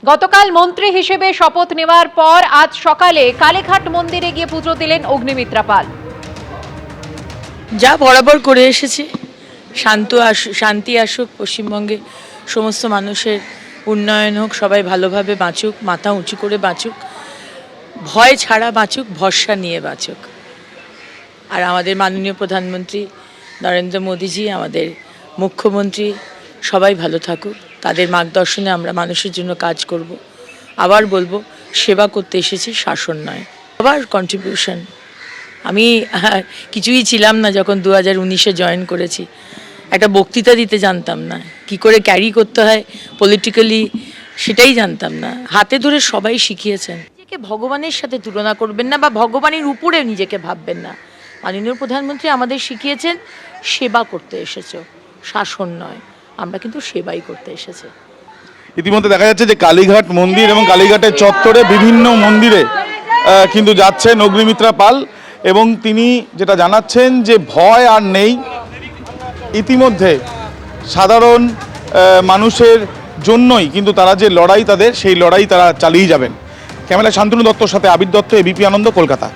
গতকাল মন্ত্রী হিসেবে শপথ নেওয়ার পর আজ সকালে কালীঘাট মন্দিরে গিয়ে পুজো দিলেন অগ্নিমিত্রা পাল। যা বরাবর করে এসেছি, শান্তি আসুক পশ্চিমবঙ্গে, সমস্ত মানুষের উন্নয়ন হোক, সবাই ভালোভাবে বাঁচুক, মাথা উঁচু করে বাঁচুক, ভয় ছাড়া বাঁচুক, ভরসা নিয়ে বাঁচুক। আর আমাদের মাননীয় প্রধানমন্ত্রী নরেন্দ্র মোদীজি, আমাদের মুখ্যমন্ত্রী সবাই ভালো থাকুক, তাদের মার্গদর্শনে আমরা মানুষের জন্য কাজ করব। আবার বলবো, সেবা করতে এসেছি, শাসন নয়। আবার কন্ট্রিবিউশন, আমি কিছুই ছিলাম না যখন 2019-এ জয়েন করেছি। একটা বক্তৃতা দিতে জানতাম না, কি করে ক্যারি করতে হয় পলিটিক্যালি সেটাই জানতাম না। হাতে ধরে সবাই শিখিয়েছেন। নিজেকে ভগবানের সাথে তুলনা করবেন না বা ভগবানের উপরে নিজেকে ভাববেন না। মাননীয় প্রধানমন্ত্রী আমাদের শিখিয়েছেন সেবা করতে এসেছো, শাসন নয়। আমরা কিন্তু সেবাই করতে এসেছি। ইতিমধ্যে দেখা যাচ্ছে যে কালীঘাট মন্দির এবং কালীঘাটের চত্বরে বিভিন্ন মন্দিরে কিন্তু যাচ্ছেন অগ্নিমিত্রা পাল এবং তিনি যেটা জানাচ্ছেন যে ভয় আর নেই। ইতিমধ্যে সাধারণ মানুষের জন্যই কিন্তু তারা যে লড়াই, তাদের সেই লড়াই তারা চালিয়ে যাবেন। ক্যামেরা শান্তনু দত্তর সাথে আবির দত্ত, এবিপি আনন্দ, কলকাতা।